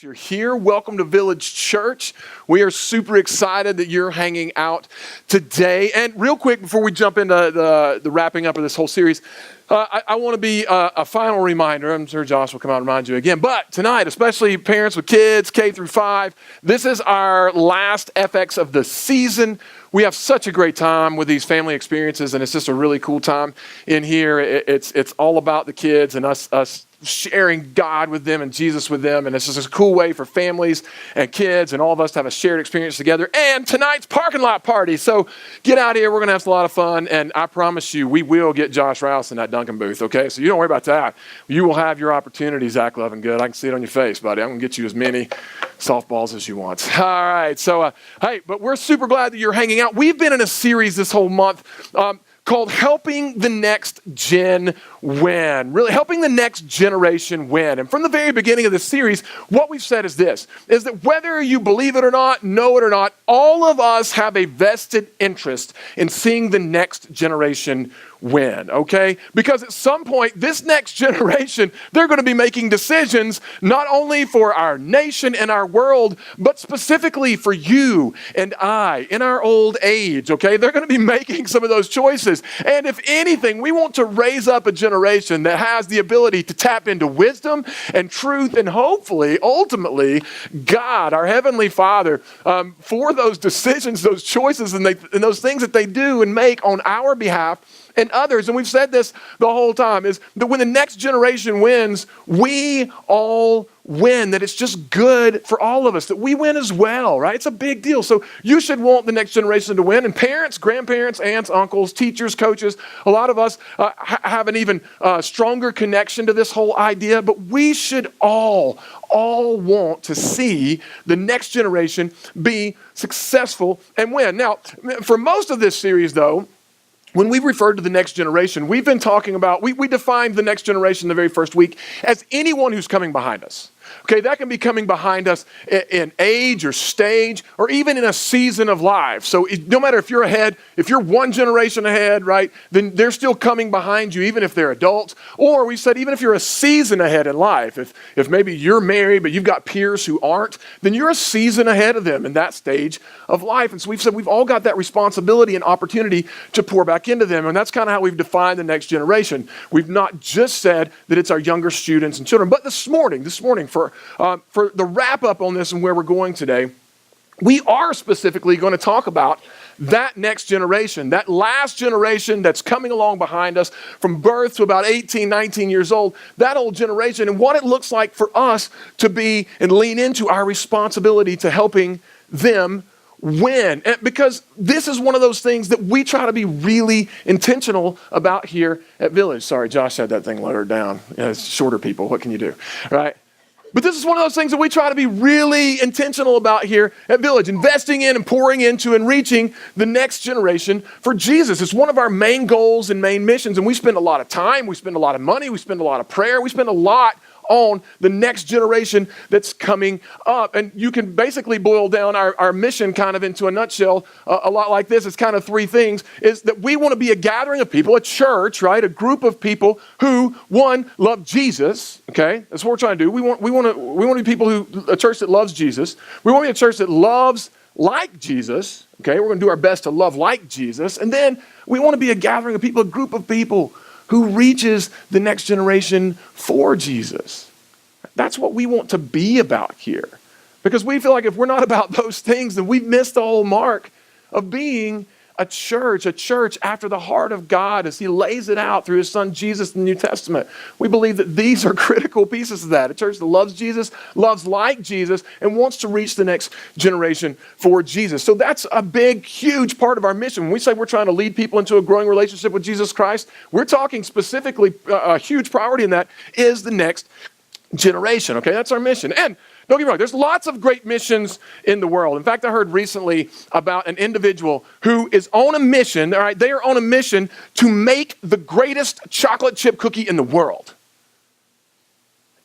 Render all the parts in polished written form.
You're here. Welcome to Village Church. We are super excited that you're hanging out today. And real quick, before we jump into the wrapping up of this whole series, I want to be a final reminder. I'm sure Josh will come out and remind you again. But tonight, especially parents with kids, K through 5, this is our last FX of the season. We have such a great time with these family experiences, and it's just a really cool time in here. It's all about the kids and us sharing God with them and Jesus with them. And it's just a cool way for families and kids and all of us to have a shared experience together. And tonight's parking lot party. So get out here. We're going to have a lot of fun. And I promise you, we will get Josh Rouse in that Duncan booth. Okay. So you don't worry about that. You will have your opportunity, Zach Lovingood. I can see it on your face, buddy. I'm going to get you as many softballs as you want. All right. So, hey, but we're super glad that you're hanging out. We've been in a series this whole month, called Helping the Next Gen Win, really helping the next generation win. And from the very beginning of this series, what we've said is this, is that whether you believe it or not, know it or not, all of us have a vested interest in seeing the next generation win, okay? Because at some point, this next generation, they're going to be making decisions not only for our nation and our world, but specifically for you and I in our old age, okay? They're going to be making some of those choices. And if anything, we want to raise up a generation that has the ability to tap into wisdom and truth and hopefully, ultimately, God, our Heavenly Father, for those decisions, those choices, and those things that they do and make on our behalf and others. And we've said this the whole time, is that when the next generation wins, we all win, that it's just good for all of us, that we win as well, right? It's a big deal. So you should want the next generation to win. And parents, grandparents, aunts, uncles, teachers, coaches, a lot of us have an even stronger connection to this whole idea, but we should all want to see the next generation be successful and win. Now, for most of this series, though, when we referred to the next generation, we've been talking about, we defined the next generation the very first week as anyone who's coming behind us. Okay, that can be coming behind us in age or stage or even in a season of life. So no matter if you're ahead, if you're one generation ahead, right, then they're still coming behind you even if they're adults. Or we said even if you're a season ahead in life, if maybe you're married but you've got peers who aren't, then you're a season ahead of them in that stage of life. And so we've said we've all got that responsibility and opportunity to pour back into them. And that's kind of how we've defined the next generation. We've not just said that it's our younger students and children, but this morning for the wrap up on this and where we're going today, we are specifically going to talk about that next generation, that last generation that's coming along behind us from birth to about 18, 19 years old, that old generation, and what it looks like for us to be and lean into our responsibility to helping them win. And because this is one of those things that we try to be really intentional about here at Village. Sorry, Josh had that thing lowered down. It's shorter people. What can you do, right? But this is one of those things that we try to be really intentional about here at Village, investing in and pouring into and reaching the next generation for Jesus. It's one of our main goals and main missions, and we spend a lot of time, we spend a lot of money, we spend a lot of prayer, we spend a lot on the next generation that's coming up. And you can basically boil down our mission kind of into a nutshell, a lot like this. It's kind of three things, is that we want to be a gathering of people, a church, right? A group of people who, one, love Jesus, okay? That's what we're trying to do. We want to be people a church that loves Jesus. We want to be a church that loves like Jesus, okay? We're going to do our best to love like Jesus. And then we want to be a gathering of people, a group of people who reaches the next generation for Jesus. That's what we want to be about here. Because we feel like if we're not about those things, then we've missed the whole mark of being a church after the heart of God as he lays it out through his son Jesus in the New Testament. We believe that these are critical pieces of that. A church that loves Jesus, loves like Jesus, and wants to reach the next generation for Jesus. So that's a big, huge part of our mission. When we say we're trying to lead people into a growing relationship with Jesus Christ, we're talking specifically, a huge priority in that is the next generation. Okay, that's our mission. And don't get me wrong, there's lots of great missions in the world. In fact, I heard recently about an individual who is on a mission, all right, they are on a mission to make the greatest chocolate chip cookie in the world.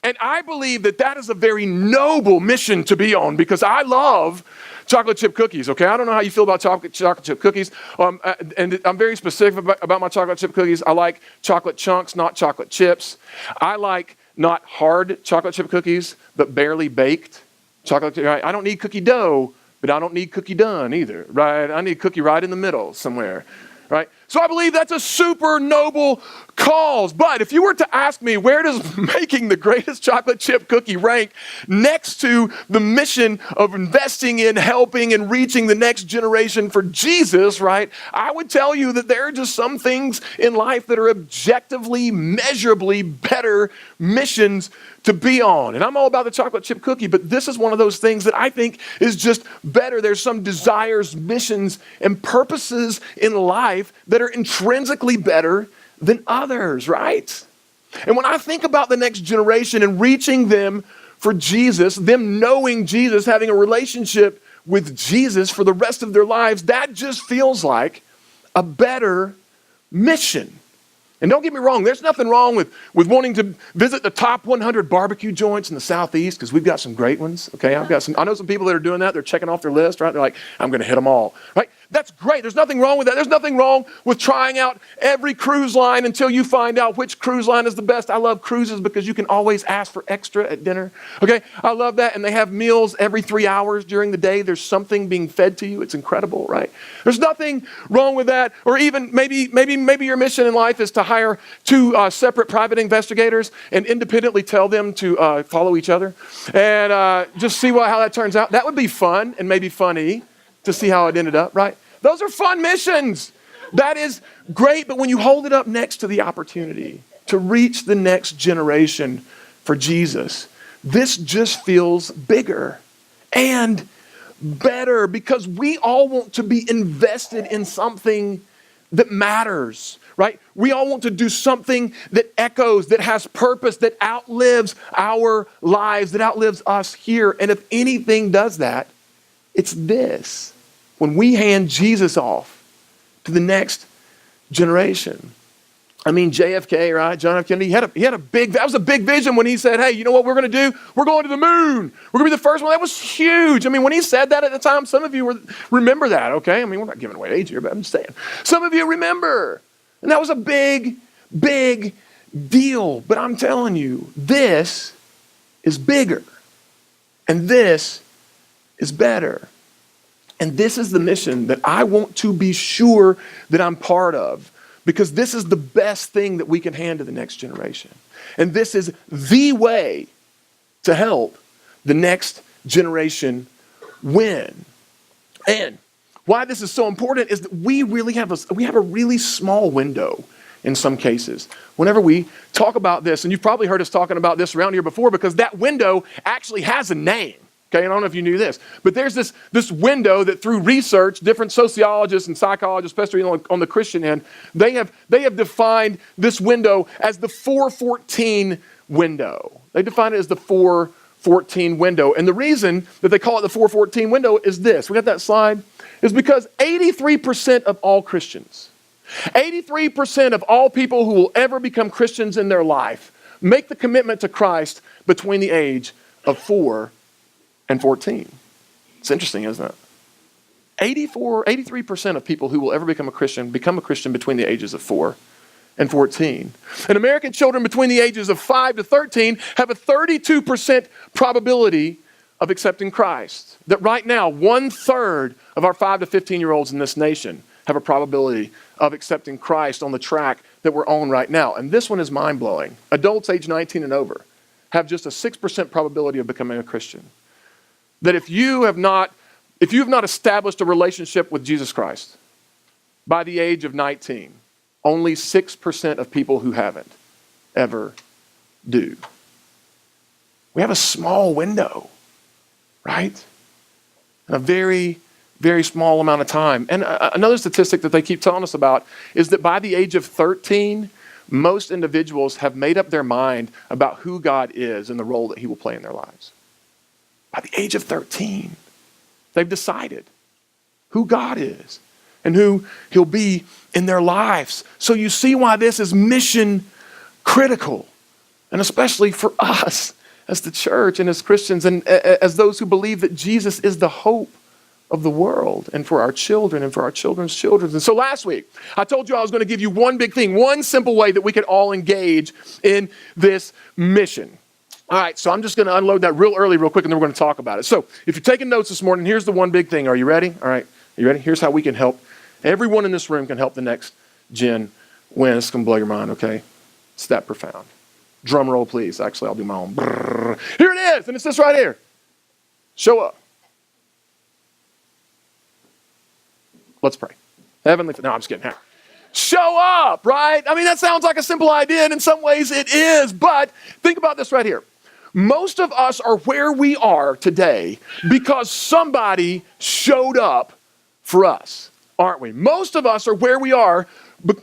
And I believe that is a very noble mission to be on because I love chocolate chip cookies, okay? I don't know how you feel about chocolate chip cookies. And I'm very specific about my chocolate chip cookies. I like chocolate chunks, not chocolate chips. I like not hard chocolate chip cookies, but barely baked chocolate. Right? I don't need cookie dough, but I don't need cookie done either, right? I need cookie right in the middle somewhere, right? So I believe that's a super noble cause. But if you were to ask me, where does making the greatest chocolate chip cookie rank next to the mission of investing in helping and reaching the next generation for Jesus, right? I would tell you that there are just some things in life that are objectively, measurably better missions to be on. And I'm all about the chocolate chip cookie, but this is one of those things that I think is just better. There's some desires, missions, and purposes in life that are intrinsically better than others, right? And when I think about the next generation and reaching them for Jesus, them knowing Jesus, having a relationship with Jesus for the rest of their lives, that just feels like a better mission. And don't get me wrong, there's nothing wrong with wanting to visit the top 100 barbecue joints in the Southeast, because we've got some great ones, okay? I know some people that are doing that. They're checking off their list, right? They're like, I'm going to hit them all, right? That's great. There's nothing wrong with that. There's nothing wrong with trying out every cruise line until you find out which cruise line is the best. I love cruises because you can always ask for extra at dinner, okay? I love that. And they have meals every 3 hours during the day. There's something being fed to you. It's incredible, right? There's nothing wrong with that. Or even maybe your mission in life is to hire two separate private investigators and independently tell them to follow each other and just see how that turns out. That would be fun and maybe funny to see how it ended up, right? Those are fun missions. That is great, but when you hold it up next to the opportunity to reach the next generation for Jesus, this just feels bigger and better because we all want to be invested in something that matters, right? We all want to do something that echoes, that has purpose, that outlives our lives, that outlives us here. And if anything does that, it's this. When we hand Jesus off to the next generation. I mean, JFK, right? John F. Kennedy, that was a big vision when he said, hey, you know what we're going to do? We're going to the moon. We're going to be the first one. That was huge. I mean, when he said that at the time, some of you remember that, okay? I mean, we're not giving away age here, but I'm just saying. Some of you remember. And that was a big, big deal. But I'm telling you, this is bigger. And this is better. And this is the mission that I want to be sure that I'm part of, because this is the best thing that we can hand to the next generation. And this is the way to help the next generation win. And why this is so important is that we have a really small window in some cases. Whenever we talk about this, and you've probably heard us talking about this around here before, because that window actually has a name. Okay, I don't know if you knew this, but there's this window that through research, different sociologists and psychologists, especially on the Christian end, they have defined this window as the 414 window. They define it as the 414 window. And the reason that they call it the 414 window is this. We got that slide? Is because 83% of all Christians, 83% of all people who will ever become Christians in their life make the commitment to Christ between the age of 4 and 14. It's interesting, isn't it? 83% of people who will ever become a Christian between the ages of 4 and 14. And American children between the ages of 5 to 13 have a 32% probability of accepting Christ. That right now, 1/3 of our 5 to 15-year-olds in this nation have a probability of accepting Christ on the track that we're on right now. And this one is mind-blowing. Adults age 19 and over have just a 6% probability of becoming a Christian. That if you have not established a relationship with Jesus Christ by the age of 19, only 6% of people who haven't ever do. We have a small window, right? And a very, very small amount of time. And another statistic that they keep telling us about is that by the age of 13, most individuals have made up their mind about who God is and the role that he will play in their lives. By the age of 13, they've decided who God is and who he'll be in their lives. So you see why this is mission critical, and especially for us as the church and as Christians and as those who believe that Jesus is the hope of the world and for our children and for our children's children. And so last week, I told you I was going to give you one big thing, one simple way that we could all engage in this mission. All right, so I'm just going to unload that real early, real quick, and then we're going to talk about it. So if you're taking notes this morning, here's the one big thing. Are you ready? All right, are you ready? Here's how we can help. Everyone in this room can help the Next Gen Win. It's going to blow your mind, okay? It's that profound. Drum roll, please. Actually, I'll do my own. Brrr. Here it is, and it's this right here. Show up. Let's pray. Heavenly, no, I'm just kidding. Show up, right? I mean, that sounds like a simple idea, and in some ways it is, but think about this right here. Most of us are where we are today because somebody showed up for us, aren't we? Most of us are where we are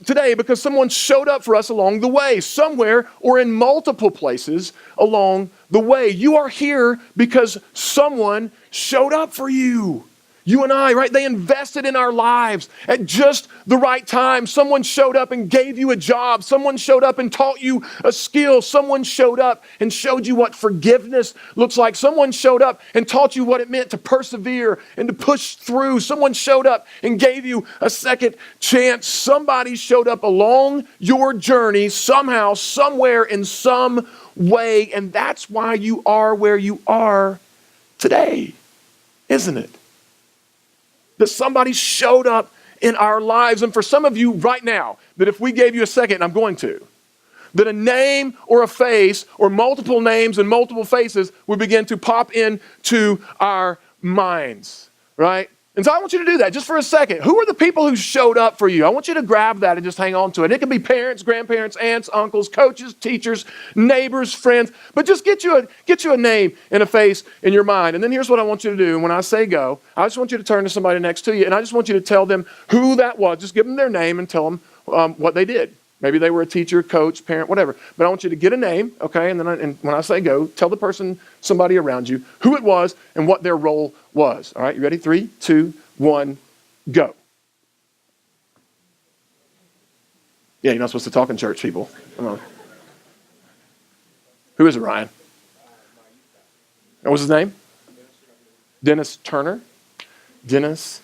today because someone showed up for us along the way, somewhere or in multiple places along the way. You are here because someone showed up for you. You and I, right? They invested in our lives at just the right time. Someone showed up and gave you a job. Someone showed up and taught you a skill. Someone showed up and showed you what forgiveness looks like. Someone showed up and taught you what it meant to persevere and to push through. Someone showed up and gave you a second chance. Somebody showed up along your journey somehow, somewhere, in some way. And that's why you are where you are today, isn't it? That somebody showed up in our lives. And for some of you right now, that if we gave you a second, and I'm going to, that a name or a face or multiple names and multiple faces would begin to pop into our minds, right? And so I want you to do that just for a second. Who are the people who showed up for you? I want you to grab that and just hang on to it. It can be parents, grandparents, aunts, uncles, coaches, teachers, neighbors, friends. But just get you a name and a face in your mind. And then here's what I want you to do. And when I say go, I just want you to turn to somebody next to you. And I just want you to tell them who that was. Just give them their name and tell them what they did. Maybe they were a teacher, coach, parent, whatever. But I want you to get a name, okay? And then and when I say go, tell the person, somebody around you, who it was and what their role was. All right, you ready? 3, 2, 1, go. Yeah, you're not supposed to talk in church, people. Come on. Who is it, Ryan? What was his name? Dennis Turner. Dennis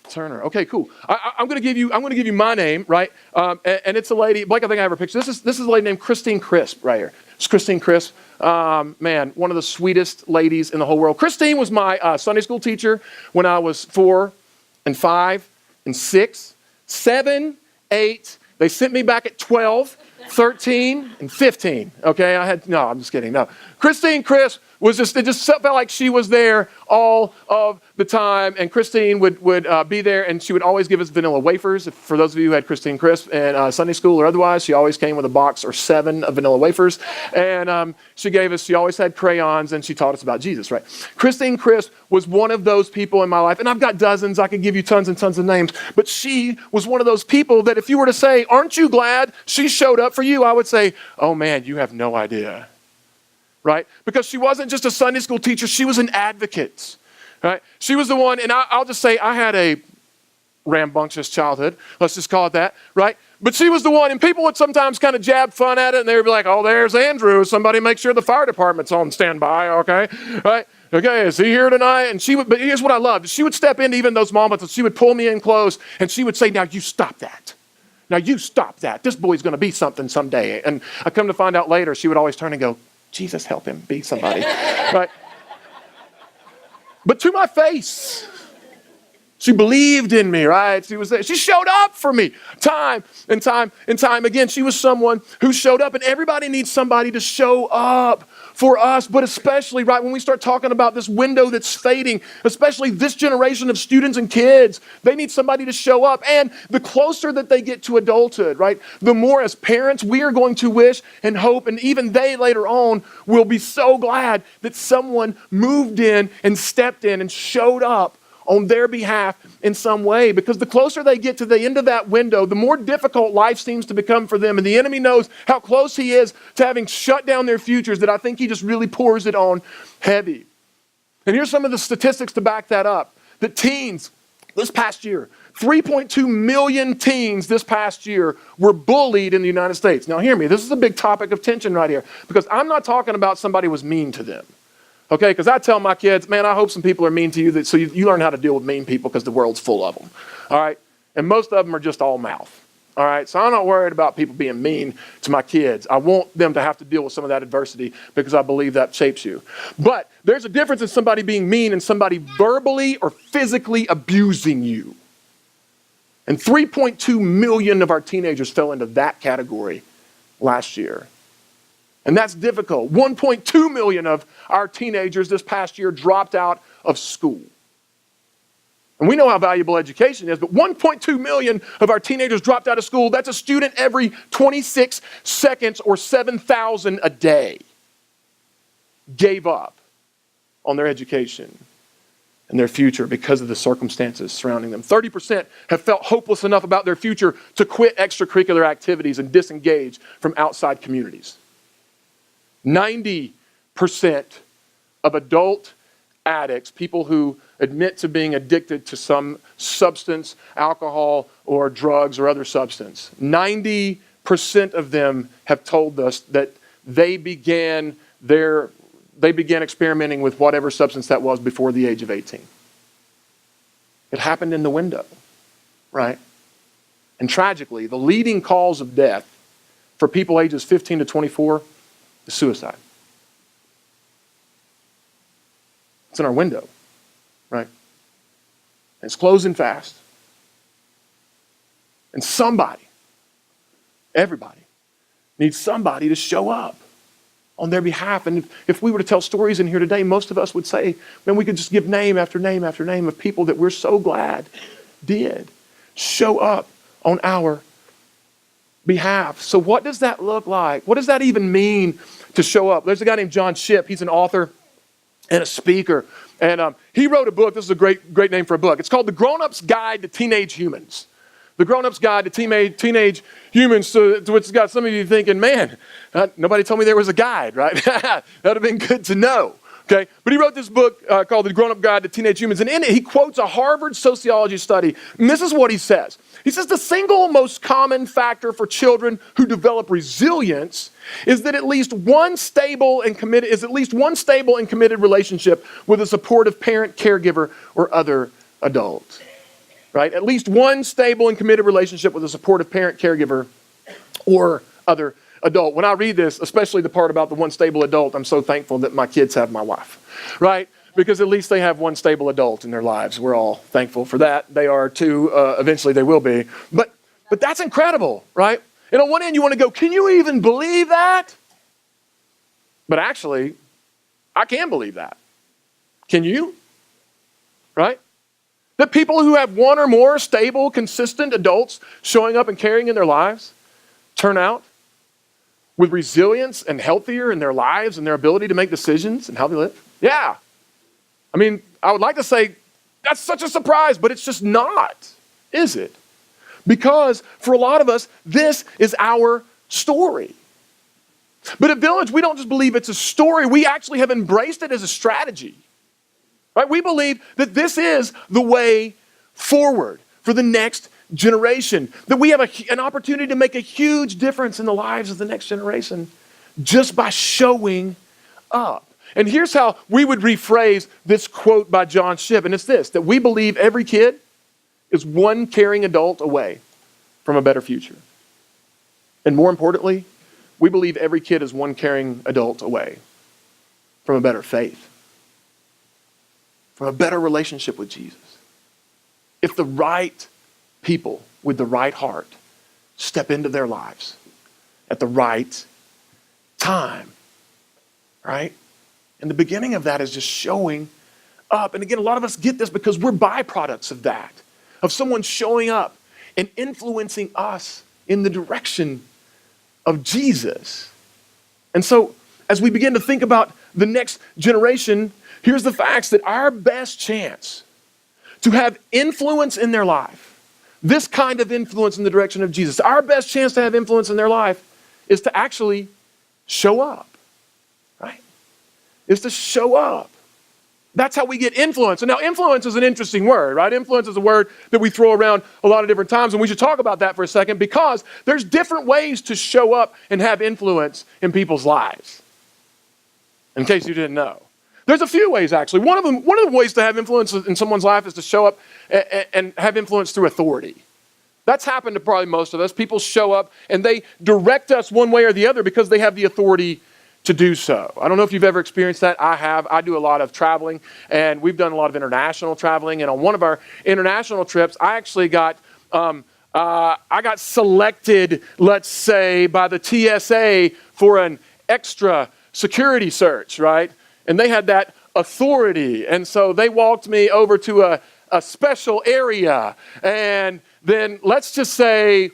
Turner. Okay, cool. I'm going to give you my name, right? And it's a lady. Blake, I think I have her picture. This is a lady named Christine Crisp right here. It's Christine Crisp. Man, one of the sweetest ladies in the whole world. Christine was my Sunday school teacher when I was 4 and 5 and 6, 7, 8. They sent me back at 12, 13, and 15. Okay, I'm just kidding. No, Christine Crisp it just felt like she was there all of the time. And Christine would be there, and she would always give us vanilla wafers. For those of you who had Christine Crisp in Sunday school or otherwise, she always came with a box or 7 of vanilla wafers. And she always had crayons, and she taught us about Jesus, right? Christine Crisp was one of those people in my life, and I've got dozens. I could give you tons and tons of names, but she was one of those people that if you were to say, aren't you glad she showed up for you? I would say, oh man, you have no idea. Right? Because she wasn't just a Sunday school teacher, she was an advocate. Right? She was the one, and I'll just say I had a rambunctious childhood. Let's just call it that, right? But she was the one, and people would sometimes kind of jab fun at it, and they would be like, oh, there's Andrew. Somebody make sure the fire department's on standby, okay? Right? Okay, is he here tonight? But here's what I loved. She would step into even those moments, and she would pull me in close, and she would say, now you stop that. Now you stop that. This boy's going to be something someday. And I come to find out later, she would always turn and go, Jesus, help him be somebody, right? But to my face, she believed in me, right? She was there. She showed up for me time and time and time again. She was someone who showed up, and everybody needs somebody to show up for us, but especially, right, when we start talking about this window that's fading, especially this generation of students and kids, they need somebody to show up. And the closer that they get to adulthood, right, the more as parents we are going to wish and hope, and even they later on will be so glad that someone moved in and stepped in and showed up on their behalf in some way, because the closer they get to the end of that window, the more difficult life seems to become for them. And the enemy knows how close he is to having shut down their futures, that I think he just really pours it on heavy. And here's some of the statistics to back that up. That teens this past year, 3.2 million teens this past year were bullied in the United States. Now hear me, this is a big topic of tension right here, because I'm not talking about somebody was mean to them. Okay, because I tell my kids, man, I hope some people are mean to you so you learn how to deal with mean people because the world's full of them. All right? And most of them are just all mouth. All right? So I'm not worried about people being mean to my kids. I want them to have to deal with some of that adversity because I believe that shapes you. But there's a difference in somebody being mean and somebody verbally or physically abusing you. And 3.2 million of our teenagers fell into that category last year. And that's difficult. 1.2 million of our teenagers this past year dropped out of school. And we know how valuable education is, but 1.2 million of our teenagers dropped out of school. That's a student every 26 seconds or 7,000 a day gave up on their education and their future because of the circumstances surrounding them. 30% have felt hopeless enough about their future to quit extracurricular activities and disengage from outside communities. 90% of adult addicts, people who admit to being addicted to some substance, alcohol, or drugs or other substance, 90% of them have told us that they began experimenting with whatever substance that was before the age of 18. It happened in the window, right? And tragically, the leading cause of death for people ages 15 to 24 is suicide. It's in our window, right? And it's closing fast. And everybody, needs somebody to show up on their behalf. And if we were to tell stories in here today, most of us would say, man, we could just give name after name after name of people that we're so glad did show up on our behalf. So what does that look like? What does that even mean to show up? There's a guy named John Shipp. He's an author and a speaker. And he wrote a book. This is a great name for a book. It's called The Grown-Up's Guide to Teenage Humans. The Grown-Up's Guide to Teenage Humans. To which has got some of you thinking, man, nobody told me there was a guide, right? That would have been good to know. Okay, but he wrote this book called The Grown-Up Guide to Teenage Humans. And in it, he quotes a Harvard sociology study. And this is what he says. He says the single most common factor for children who develop resilience is that at least one stable and committed relationship with a supportive parent, caregiver, or other adult. Right? At least one stable and committed relationship with a supportive parent, caregiver, or other adult. When I read this, especially the part about the one stable adult, I'm so thankful that my kids have my wife, right? Because at least they have one stable adult in their lives. We're all thankful for that. They are too. Eventually they will be. But that's incredible, right? And on one end you want to go, can you even believe that? But actually, I can believe that. Can you? Right? That people who have one or more stable, consistent adults showing up and caring in their lives turn out with resilience and healthier in their lives and their ability to make decisions and how they live? Yeah. I mean, I would like to say that's such a surprise, but it's just not, is it? Because for a lot of us, this is our story. But at Village, we don't just believe it's a story. We actually have embraced it as a strategy. Right? We believe that this is the way forward for the next generation, that we have an opportunity to make a huge difference in the lives of the next generation just by showing up. And here's how we would rephrase this quote by John Shipp, and it's this, that we believe every kid is one caring adult away from a better future. And more importantly, we believe every kid is one caring adult away from a better faith, from a better relationship with Jesus. If the right people with the right heart step into their lives at the right time, right? And the beginning of that is just showing up. And again, a lot of us get this because we're byproducts of that, of someone showing up and influencing us in the direction of Jesus. And so as we begin to think about the next generation, here's the facts that our best chance to have influence in their life, this kind of influence in the direction of Jesus, our best chance to have influence in their life is to actually show up, right? Is to show up. That's how we get influence. And now influence is an interesting word, right? Influence is a word that we throw around a lot of different times, and we should talk about that for a second because there's different ways to show up and have influence in people's lives. In case you didn't know. There's a few ways, actually. One of the ways to have influence in someone's life is to show up and have influence through authority. That's happened to probably most of us. People show up and they direct us one way or the other because they have the authority to do so. I don't know if you've ever experienced that. I have. I do a lot of traveling, and we've done a lot of international traveling. And on one of our international trips, I actually got selected, let's say, by the TSA for an extra security search, right? And they had that authority. And so they walked me over to a special area. And then let's just say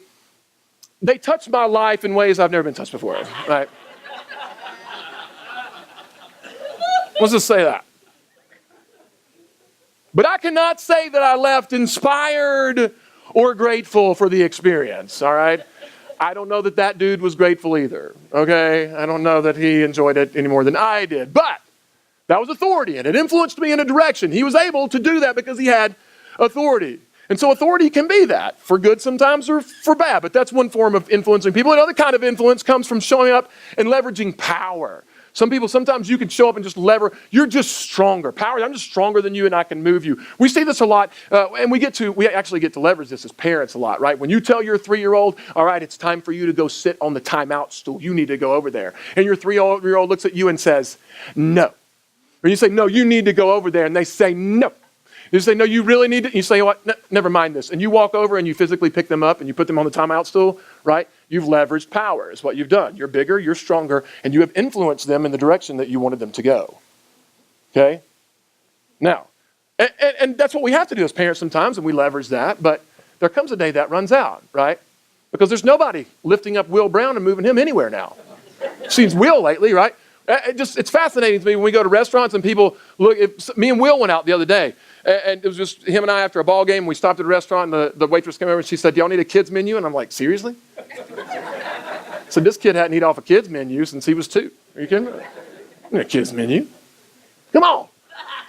they touched my life in ways I've never been touched before, right? Let's just say that. But I cannot say that I left inspired or grateful for the experience, all right? I don't know that dude was grateful either, okay? I don't know that he enjoyed it any more than I did. But that was authority, and it influenced me in a direction. He was able to do that because he had authority. And so authority can be that, for good sometimes or for bad, but that's one form of influencing people. Another kind of influence comes from showing up and leveraging power. Some people, sometimes you can show up and just you're just stronger. Power, I'm just stronger than you and I can move you. We see this a lot, and we actually get to leverage this as parents a lot, right? When you tell your 3-year-old, all right, it's time for you to go sit on the timeout stool. You need to go over there. And your 3-year-old looks at you and says, no. Or you say, no, you need to go over there. And they say, no. You say, no, you really need to. You say, what? No, never mind this. And you walk over and you physically pick them up and you put them on the timeout stool, right? You've leveraged power is what you've done. You're bigger, you're stronger, and you have influenced them in the direction that you wanted them to go. Okay? Now, and that's what we have to do as parents sometimes, and we leverage that, but there comes a day that runs out, right? Because there's nobody lifting up Will Brown and moving him anywhere now. Seems Will lately, right? It's fascinating to me when we go to restaurants and people look. Me and Will went out the other day, and it was just him and I after a ball game. We stopped at a restaurant, and the waitress came over and she said, "Do y'all need a kids menu?" And I'm like, "Seriously?" So this kid hadn't eaten off a kids menu since he was 2. Are you kidding me? A kids menu? Come on,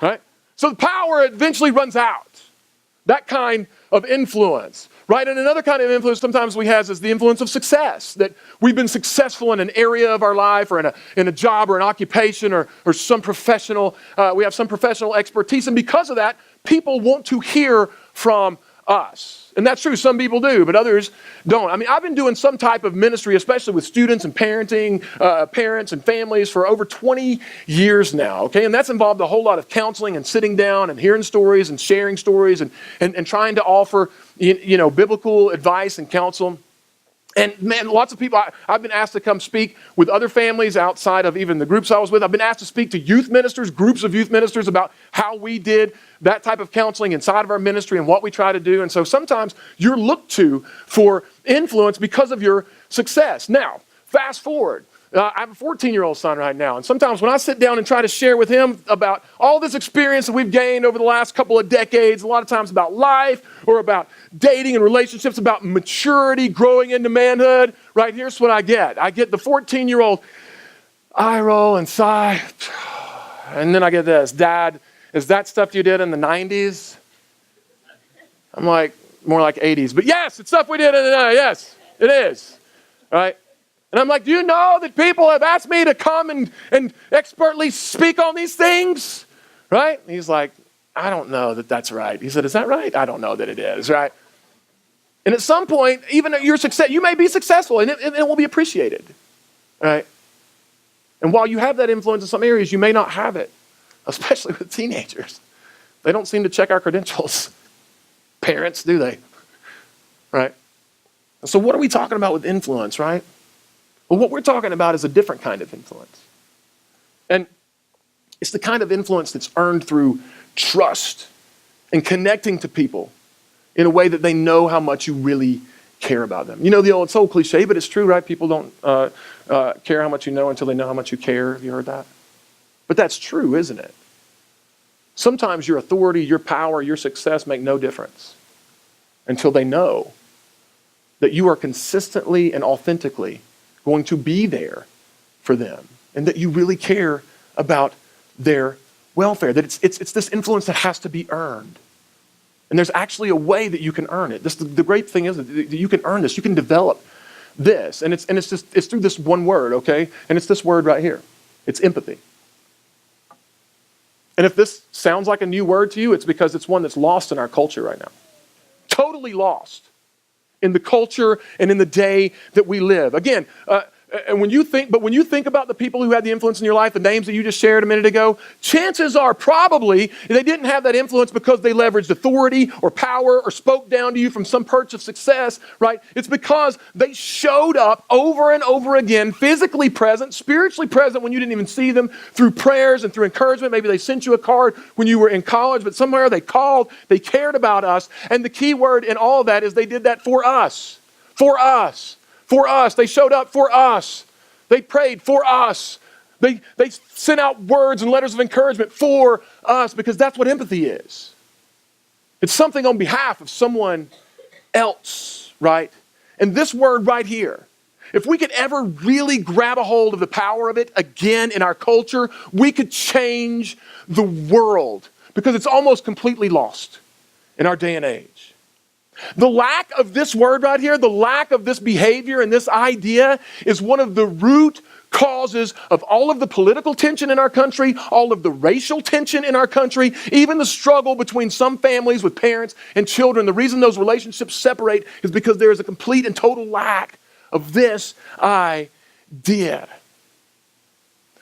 right? So the power eventually runs out. That kind of influence, right? And another kind of influence sometimes we have is the influence of success, that we've been successful in an area of our life or in a job or an occupation or some professional, we have some professional expertise. And because of that, people want to hear from us. And that's true, some people do, but others don't. I mean, I've been doing some type of ministry, especially with students and parenting, parents and families for over 20 years now, okay? And that's involved a whole lot of counseling and sitting down and hearing stories and sharing stories and trying to offer, biblical advice and counsel. And man, lots of people, I've been asked to come speak with other families outside of even the groups I was with. I've been asked to speak to youth ministers, groups of youth ministers about how we did that type of counseling inside of our ministry and what we try to do. And so sometimes you're looked to for influence because of your success. Now, fast forward. I have a 14-year-old son right now, and sometimes when I sit down and try to share with him about all this experience that we've gained over the last couple of decades, a lot of times about life or about dating and relationships, about maturity, growing into manhood, right, here's what I get. I get the 14-year-old eye roll and sigh, and then I get this, Dad, is that stuff you did in the 90s? I'm like, more like 80s, but yes, it's stuff we did in the 90s, yes, it is, right? And I'm like, do you know that people have asked me to come and expertly speak on these things? Right? And he's like, I don't know that that's right. He said, is that right? I don't know that it is, right? And at some point, even at your success, you may be successful and it will be appreciated, right? And while you have that influence in some areas, you may not have it, especially with teenagers. They don't seem to check our credentials. Parents, do they? Right? So what are we talking about with influence, right? Well, what we're talking about is a different kind of influence. And it's the kind of influence that's earned through trust and connecting to people in a way that they know how much you really care about them. You know, it's old cliche, but it's true, right? People don't care how much you know until they know how much you care. Have you heard that? But that's true, isn't it? Sometimes your authority, your power, your success make no difference until they know that you are consistently and authentically going to be there for them, and that you really care about their welfare, that it's this influence that has to be earned. And there's actually a way that you can earn it. The great thing is that you can earn this, you can develop this, and it's through this one word, okay? And it's this word right here. It's empathy. And if this sounds like a new word to you, it's because it's one that's lost in our culture right now. Totally lost in the culture and in the day that we live. Again, and when you think about the people who had the influence in your life, the names that you just shared a minute ago, chances are probably they didn't have that influence because they leveraged authority or power or spoke down to you from some perch of success, right? It's because they showed up over and over again, physically present, spiritually present when you didn't even see them, through prayers and through encouragement. Maybe they sent you a card when you were in college, but somewhere they called, they cared about us. And the key word in all of that is they did that for us. For us. For us. They showed up for us. They prayed for us. They sent out words and letters of encouragement for us, because that's what empathy is. It's something on behalf of someone else, right? And this word right here, if we could ever really grab a hold of the power of it again in our culture, we could change the world, because it's almost completely lost in our day and age. The lack of this word right here, the lack of this behavior and this idea is one of the root causes of all of the political tension in our country, all of the racial tension in our country, even the struggle between some families with parents and children. The reason those relationships separate is because there is a complete and total lack of this idea.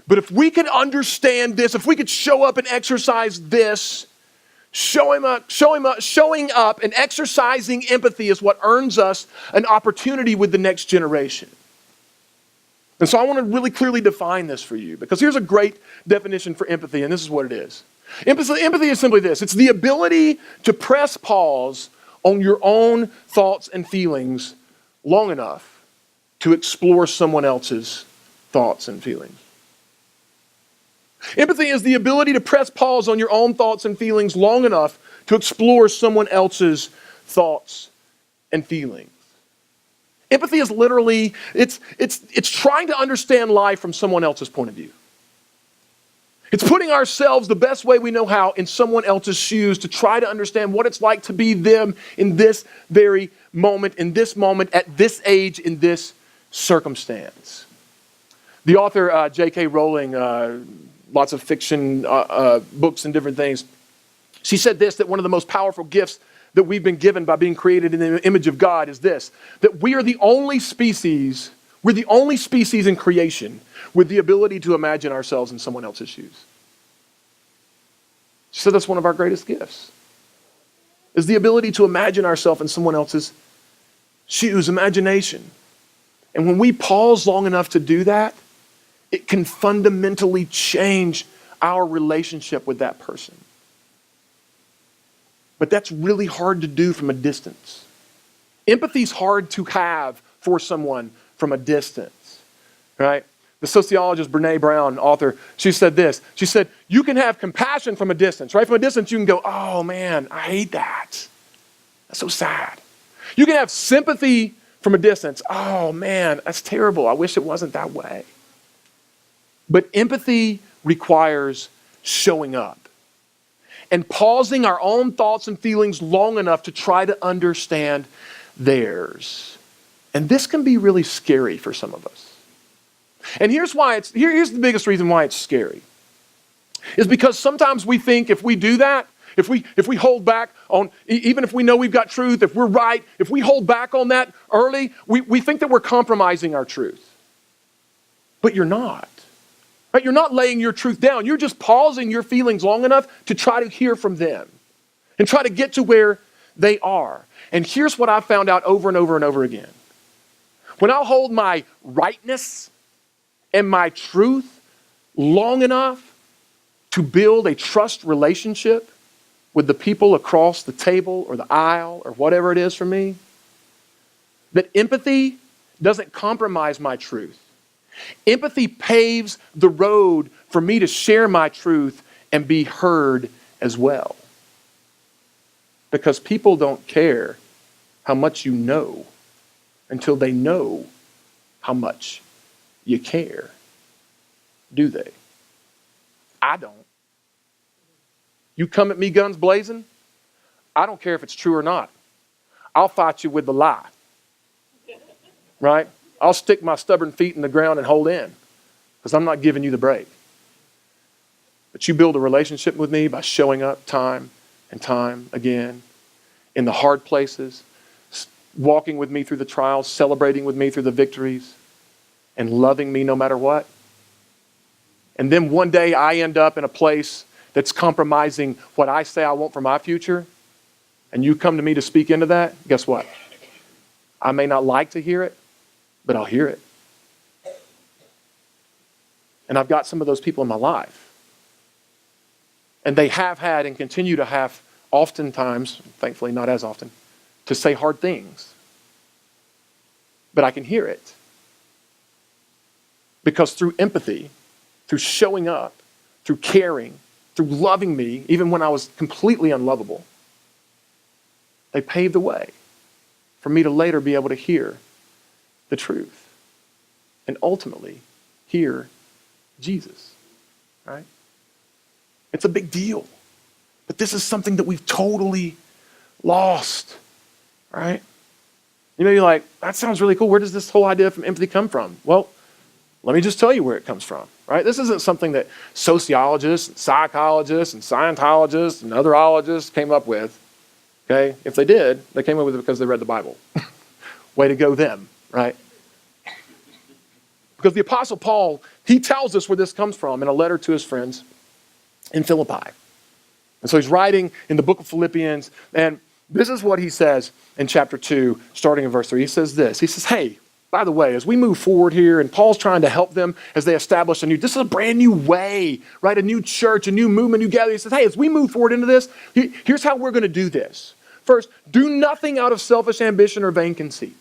But if we could understand this, if we could show up and exercise this, showing up and exercising empathy is what earns us an opportunity with the next generation. And so I want to really clearly define this for you, because here's a great definition for empathy, and this is what it is. Empathy is simply this. It's the ability to press pause on your own thoughts and feelings long enough to explore someone else's thoughts and feelings. Empathy is the ability to press pause on your own thoughts and feelings long enough to explore someone else's thoughts and feelings. Empathy is literally, it's trying to understand life from someone else's point of view. It's putting ourselves the best way we know how in someone else's shoes to try to understand what it's like to be them in this very moment, at this age, in this circumstance. The author, J.K. Rowling, lots of fiction books and different things. She said this, that one of the most powerful gifts that we've been given by being created in the image of God is this, that we are the only species in creation with the ability to imagine ourselves in someone else's shoes. She said that's one of our greatest gifts, is the ability to imagine ourselves in someone else's shoes, imagination. And when we pause long enough to do that, it can fundamentally change our relationship with that person. But that's really hard to do from a distance. Empathy's hard to have for someone from a distance, right? The sociologist Brene Brown, author, she said this. She said, you can have compassion from a distance, right? From a distance, you can go, oh man, I hate that. That's so sad. You can have sympathy from a distance. Oh man, that's terrible. I wish it wasn't that way. But empathy requires showing up and pausing our own thoughts and feelings long enough to try to understand theirs. And this can be really scary for some of us. And here's the biggest reason why it's scary. Is because sometimes we think if we do that, if we hold back on, even if we know we've got truth, if we're right, if we hold back on that early, we think that we're compromising our truth. But you're not. Right? You're not laying your truth down. You're just pausing your feelings long enough to try to hear from them and try to get to where they are. And here's what I've found out over and over and over again. When I'll hold my rightness and my truth long enough to build a trust relationship with the people across the table or the aisle or whatever it is for me, that empathy doesn't compromise my truth. Empathy paves the road for me to share my truth and be heard as well. Because people don't care how much you know until they know how much you care. Do they? I don't. You come at me guns blazing, I don't care if it's true or not. I'll fight you with the lie. Right? I'll stick my stubborn feet in the ground and hold in because I'm not giving you the break. But you build a relationship with me by showing up time and time again in the hard places, walking with me through the trials, celebrating with me through the victories, and loving me no matter what. And then one day I end up in a place that's compromising what I say I want for my future, and you come to me to speak into that, guess what? I may not like to hear it, but I'll hear it. And I've got some of those people in my life. And they have had and continue to have oftentimes, thankfully not as often, to say hard things. But I can hear it. Because through empathy, through showing up, through caring, through loving me, even when I was completely unlovable, they paved the way for me to later be able to hear the truth and ultimately hear Jesus, right? It's a big deal. But this is something that we've totally lost, right? You know, you're like, that sounds really cool. Where does this whole idea from empathy come from? Well, let me just tell you where it comes from, right? This isn't something that sociologists, and psychologists, and Scientologists, and other ologists came up with, okay? If they did, they came up with it because they read the Bible. Way to go them, right? Because the Apostle Paul, he tells us where this comes from in a letter to his friends in Philippi. And so he's writing in the book of Philippians, and this is what he says in chapter 2, starting in verse 3. He says this. He says, hey, by the way, as we move forward here, and Paul's trying to help them as they establish this is a brand new way, right? A new church, a new movement, new gathering. He says, hey, as we move forward into this, here's how we're going to do this. First, do nothing out of selfish ambition or vain conceit.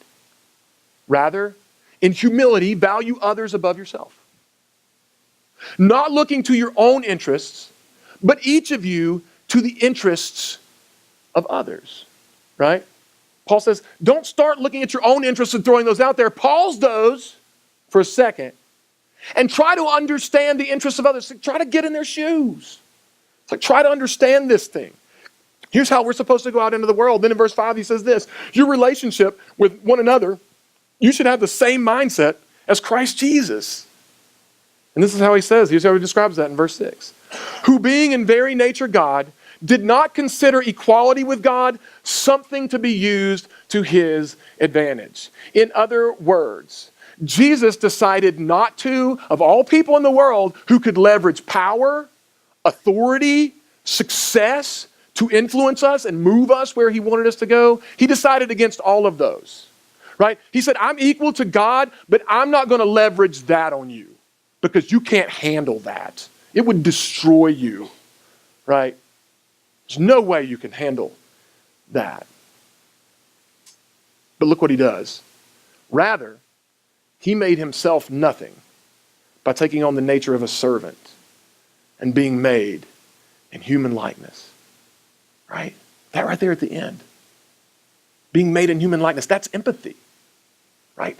Rather, in humility, value others above yourself. Not looking to your own interests, but each of you to the interests of others, right? Paul says, don't start looking at your own interests and throwing those out there. Pause those for a second and try to understand the interests of others. Try to get in their shoes. It's like, try to understand this thing. Here's how we're supposed to go out into the world. Then in verse 5, he says this, your relationship with one another, you should have the same mindset as Christ Jesus. And this is how he says, here's how he describes that in verse 6. Who being in very nature God, did not consider equality with God something to be used to his advantage. In other words, Jesus decided not to, of all people in the world who could leverage power, authority, success to influence us and move us where he wanted us to go, he decided against all of those, right? He said, I'm equal to God, but I'm not going to leverage that on you because you can't handle that. It would destroy you, right? There's no way you can handle that. But look what he does. Rather, he made himself nothing by taking on the nature of a servant and being made in human likeness. Right? That right there at the end. Being made in human likeness, that's empathy. Right?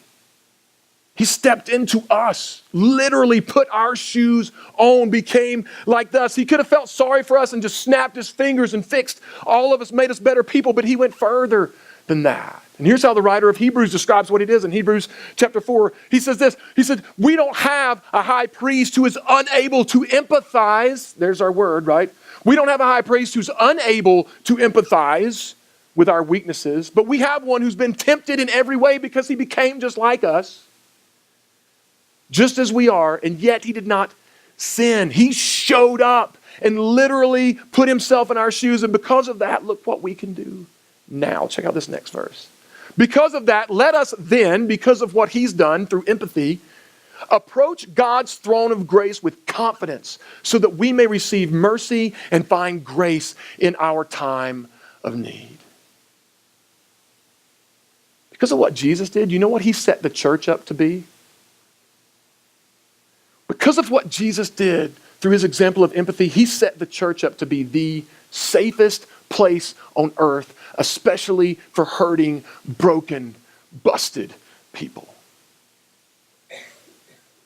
He stepped into us, literally put our shoes on, became like us. He could have felt sorry for us and just snapped his fingers and fixed all of us, made us better people, but he went further than that. And here's how the writer of Hebrews describes what it is in Hebrews chapter 4. He says this, he said, we don't have a high priest who is unable to empathize. There's our word, right? We don't have a high priest who's unable to empathize with our weaknesses, but we have one who's been tempted in every way because he became just like us. Just as we are, and yet he did not sin. He showed up and literally put himself in our shoes, and because of that, look what we can do now. Check out this next verse. Because of that, let us then, because of what he's done through empathy, approach God's throne of grace with confidence so that we may receive mercy and find grace in our time of need. Because of what Jesus did, you know what he set the church up to be? Because of what Jesus did through his example of empathy, he set the church up to be the safest place on earth, especially for hurting, broken, busted people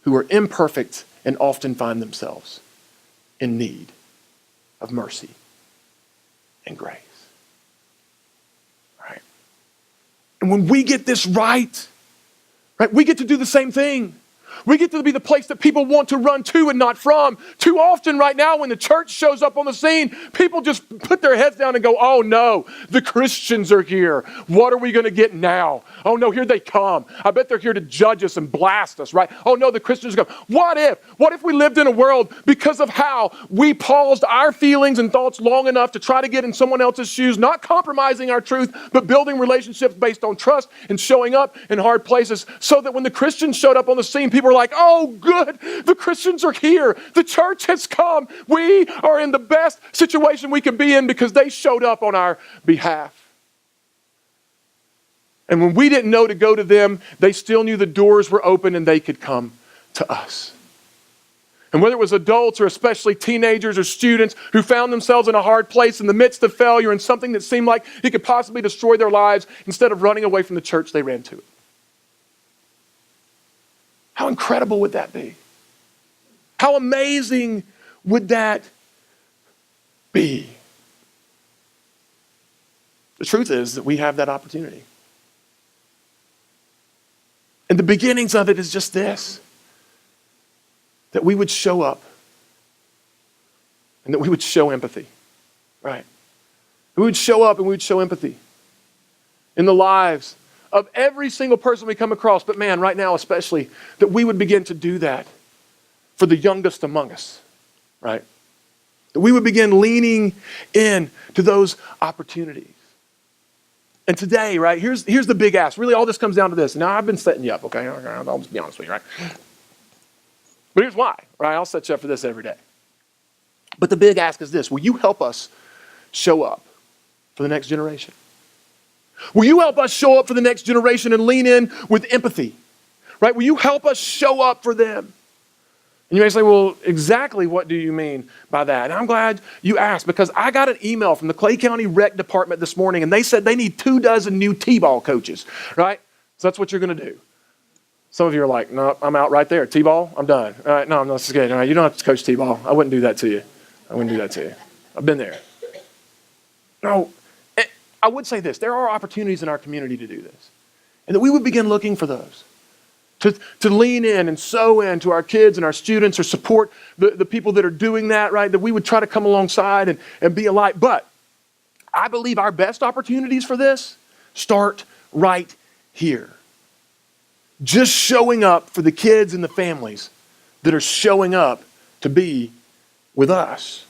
who are imperfect and often find themselves in need of mercy and grace. Right? And when we get this right, we get to do the same thing. We get to be the place that people want to run to and not from. Too often right now when the church shows up on the scene, people just put their heads down and go, oh no, the Christians are here. What are we going to get now? Oh no, here they come. I bet they're here to judge us and blast us, right? Oh no, the Christians are coming. What if we lived in a world because of how we paused our feelings and thoughts long enough to try to get in someone else's shoes, not compromising our truth, but building relationships based on trust and showing up in hard places so that when the Christians showed up on the scene, people were like, oh, good, the Christians are here. The church has come. We are in the best situation we could be in because they showed up on our behalf. And when we didn't know to go to them, they still knew the doors were open and they could come to us. And whether it was adults or especially teenagers or students who found themselves in a hard place in the midst of failure and something that seemed like it could possibly destroy their lives, instead of running away from the church, they ran to it. How incredible would that be? How amazing would that be? The truth is that we have that opportunity. And the beginnings of it is just this, that we would show up and that we would show empathy, right? We would show up and we would show empathy in the lives of every single person we come across, but man, right now especially, that we would begin to do that for the youngest among us, right? That we would begin leaning in to those opportunities. And today, right, here's the big ask. Really, all this comes down to this. Now, I've been setting you up, okay? I'll just be honest with you, right? But here's why, right? I'll set you up for this every day. But the big ask is this. Will you help us show up for the next generation? Will you help us show up for the next generation and lean in with empathy, right? Will you help us show up for them? And you may say, well, exactly what do you mean by that? And I'm glad you asked, because I got an email from the Clay County Rec Department this morning, and they said they need 24 new T-ball coaches, right? So that's what you're going to do. Some of you are like, no, I'm out right there. T-ball, I'm done. All right, no, I'm not scared. All right, you don't have to coach T-ball. I wouldn't do that to you. I've been there. No, I would say this. There are opportunities in our community to do this. And that we would begin looking for those. To lean in and sow into our kids and our students, or support the people that are doing that, right? That we would try to come alongside and be a light. But I believe our best opportunities for this start right here. Just showing up for the kids and the families that are showing up to be with us.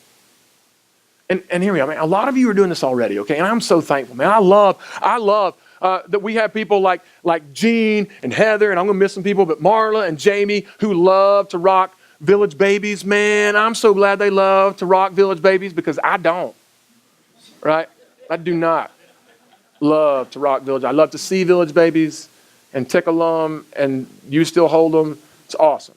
And here we are, man. A lot of you are doing this already, okay? And I'm so thankful, man. I love that we have people like Jean and Heather, and I'm going to miss some people, but Marla and Jamie, who love to rock Village Babies. Man, I'm so glad they love to rock Village Babies, because I don't, right? I do not love to rock Village. I love to see Village Babies and tickle them, and you still hold them. It's awesome.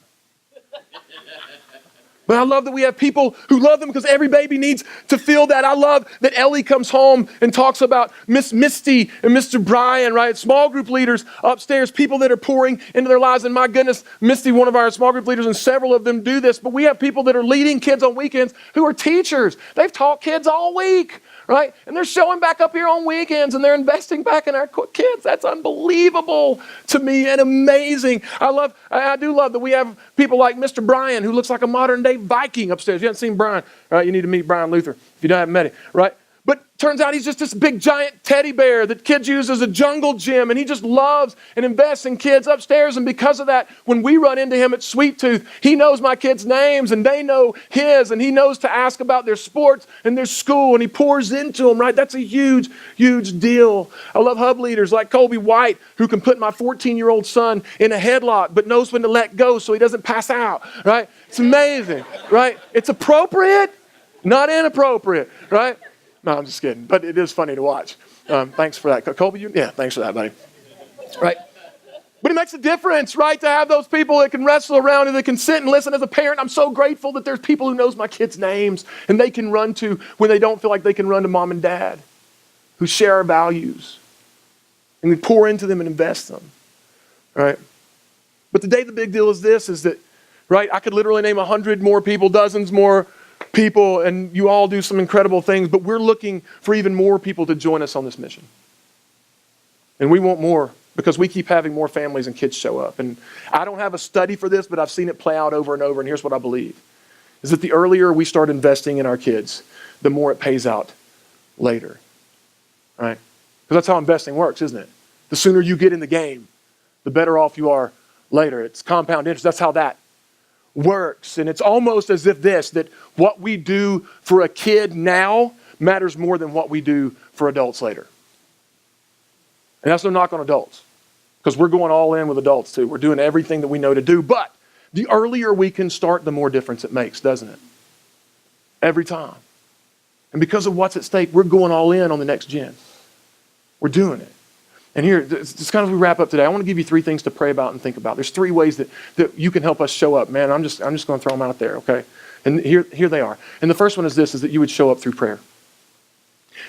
But I love that we have people who love them because every baby needs to feel that. I love that Ellie comes home and talks about Miss Misty and Mr. Brian, right? Small group leaders upstairs, people that are pouring into their lives. And my goodness, Misty, one of our small group leaders, and several of them do this. But we have people that are leading kids on weekends who are teachers. They've taught kids all week, right? And they're showing back up here on weekends, and they're investing back in our kids. That's unbelievable to me and amazing. I do love that we have people like Mr. Brian, who looks like a modern day Viking upstairs. You haven't seen Brian, right? You need to meet Brian Luther if you haven't met him, right? But turns out he's just this big giant teddy bear that kids use as a jungle gym, and he just loves and invests in kids upstairs. And because of that, when we run into him at Sweet Tooth, he knows my kids' names and they know his, and he knows to ask about their sports and their school, and he pours into them, right? That's a huge, huge deal. I love hub leaders like Colby White, who can put my 14-year-old son in a headlock but knows when to let go so he doesn't pass out, right? It's amazing, right? It's appropriate, not inappropriate, right? No, I'm just kidding, but it is funny to watch. Thanks for that. Colby, thanks for that, buddy. Right? But it makes a difference, right, to have those people that can wrestle around and that can sit and listen. As a parent, I'm so grateful that there's people who knows my kids' names and they can run to when they don't feel like they can run to mom and dad, who share our values, and we pour into them and invest them, right? But today the big deal is this, is that, right, I could literally name 100 more people, dozens more people, and you all do some incredible things, but we're looking for even more people to join us on this mission. And we want more because we keep having more families and kids show up. And I don't have a study for this, but I've seen it play out over and over. And here's what I believe, is that the earlier we start investing in our kids, the more it pays out later, right? Because that's how investing works, isn't it? The sooner you get in the game, the better off you are later. It's compound interest. That's how that works. And it's almost as if that what we do for a kid now matters more than what we do for adults later. And that's no knock on adults, because we're going all in with adults too. We're doing everything that we know to do. But the earlier we can start, the more difference it makes, doesn't it? Every time. And because of what's at stake, we're going all in on the next gen. We're doing it. And here, just kind of as we wrap up today, I want to give you 3 things to pray about and think about. There's 3 ways that you can help us show up. Man, I'm just going to throw them out there, okay? And here they are. And the first one is this, is that you would show up through prayer.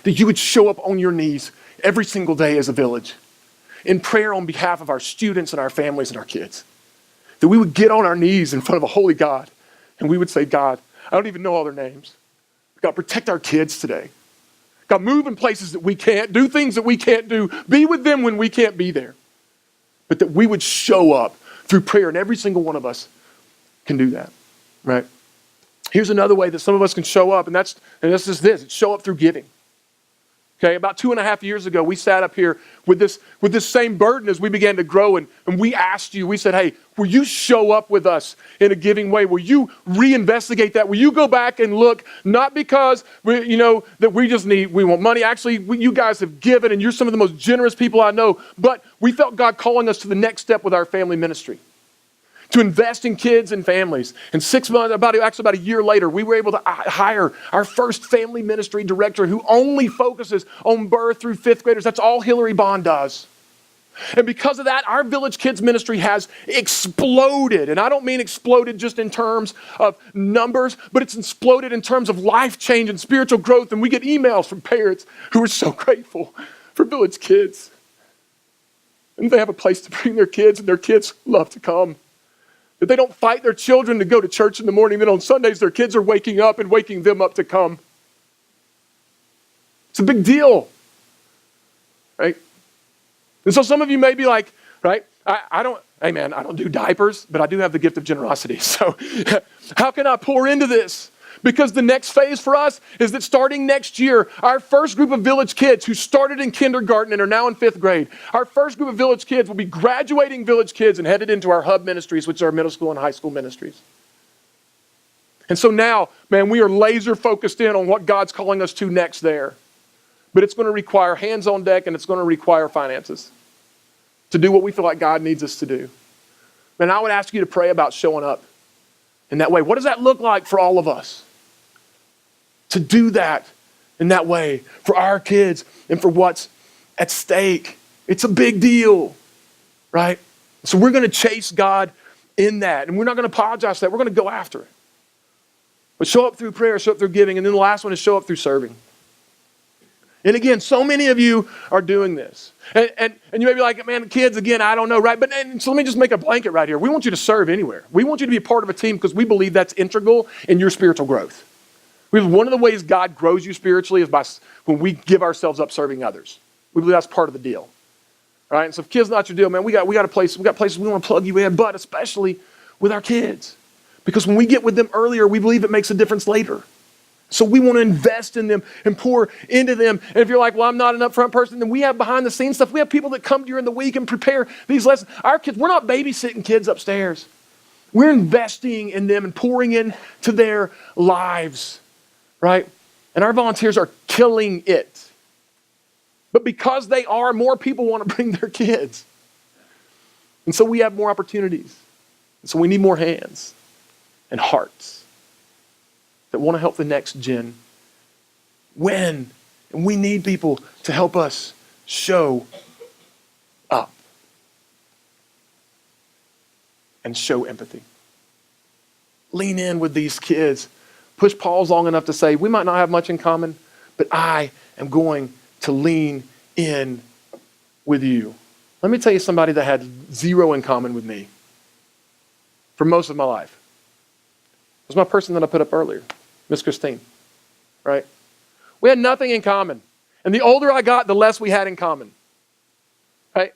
That you would show up on your knees every single day as a village in prayer on behalf of our students and our families and our kids. That we would get on our knees in front of a holy God and we would say, God, I don't even know all their names. God, protect our kids today. God, move in places that we can't, do things that we can't do, be with them when we can't be there. But that we would show up through prayer, and every single one of us can do that, right? Here's another way that some of us can show up, and that's just this, it's show up through giving. Okay, about 2.5 years ago, we sat up here with this same burden as we began to grow, and we asked you, we said, hey, will you show up with us in a giving way? Will you reinvestigate that? Will you go back and look, not because that we want money. Actually, you guys have given, and you're some of the most generous people I know, but we felt God calling us to the next step with our family ministry, to invest in kids and families. And 6 months, about a year later, we were able to hire our first family ministry director who only focuses on birth through 5th graders. That's all Hillary Bond does. And because of that, our Village Kids ministry has exploded. And I don't mean exploded just in terms of numbers, but it's exploded in terms of life change and spiritual growth. And we get emails from parents who are so grateful for Village Kids. And they have a place to bring their kids, and their kids love to come. That they don't fight their children to go to church in the morning. Then on Sundays, their kids are waking up and waking them up to come. It's a big deal, right? And so some of you may be like, right, I don't do diapers, but I do have the gift of generosity. So how can I pour into this? Because the next phase for us is that starting next year, our first group of Village Kids who started in kindergarten and are now in 5th grade, our first group of Village Kids will be graduating Village Kids and headed into our hub ministries, which are middle school and high school ministries. And so now, man, we are laser focused in on what God's calling us to next there. But it's going to require hands on deck, and it's going to require finances to do what we feel like God needs us to do. And I would ask you to pray about showing up in that way. What does that look like for all of us? To do that in that way for our kids and for what's at stake. It's a big deal, right? So we're going to chase God in that, and we're not going to apologize for that. We're going to go after it. But show up through prayer, show up through giving, and then the last one is show up through serving. And again, so many of you are doing this. And you may be like, man, kids, again, I don't know, right? So let me just make a blanket right here. We want you to serve anywhere. We want you to be a part of a team because we believe that's integral in your spiritual growth. One of the ways God grows you spiritually is by when we give ourselves up serving others. We believe that's part of the deal. All right? And so if kids not your deal, man, we got places we want to plug you in, but especially with our kids. Because when we get with them earlier, we believe it makes a difference later. So we want to invest in them and pour into them. And if you're like, well, I'm not an upfront person, then we have behind the scenes stuff. We have people that come during the week and prepare these lessons. Our kids, we're not babysitting kids upstairs. We're investing in them and pouring into their lives, right? And our volunteers are killing it. But because they are, more people want to bring their kids. And so we have more opportunities. And so we need more hands and hearts that want to help the next gen win. And we need people to help us show up and show empathy. Lean in with these kids. Push pause long enough to say, we might not have much in common, but I am going to lean in with you. Let me tell you somebody that had 0 in common with me for most of my life. It was my person that I put up earlier, Miss Christine, right? We had nothing in common. And the older I got, the less we had in common, right?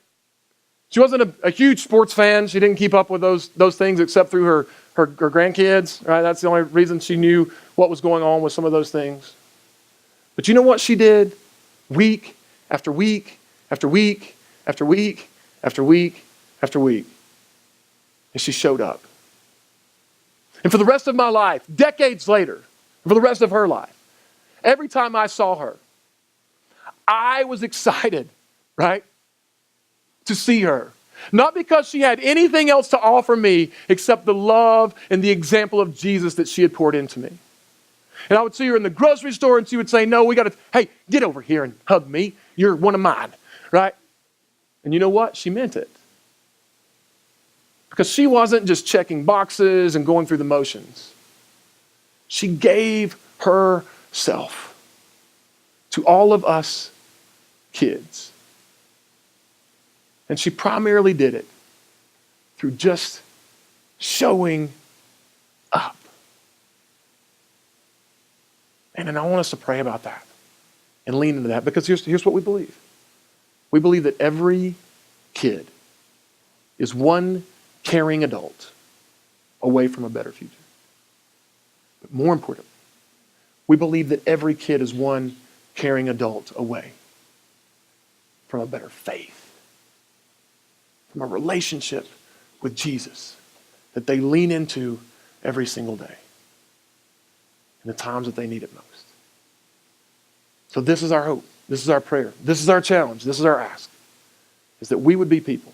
She wasn't a huge sports fan. She didn't keep up with those things except through her grandkids, right? That's the only reason she knew what was going on with some of those things. But you know what she did? Week after week after week after week after week after week. And she showed up. And for the rest of my life, decades later, for the rest of her life, every time I saw her, I was excited, right, to see her. Not because she had anything else to offer me except the love and the example of Jesus that she had poured into me. And I would see her in the grocery store and she would say, no, hey, get over here and hug me. You're one of mine, right? And you know what? She meant it. Because she wasn't just checking boxes and going through the motions. She gave herself to all of us kids. And she primarily did it through just showing up. And I want us to pray about that and lean into that, because here's what we believe. We believe that every kid is one caring adult away from a better future. But more importantly, we believe that every kid is one caring adult away from a better faith, from a relationship with Jesus that they lean into every single day in the times that they need it most. So this is our hope. This is our prayer. This is our challenge. This is our ask, is that we would be people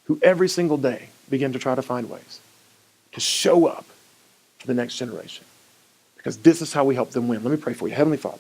who every single day begin to try to find ways to show up for the next generation. Because this is how we help them win. Let me pray for you. Heavenly Father,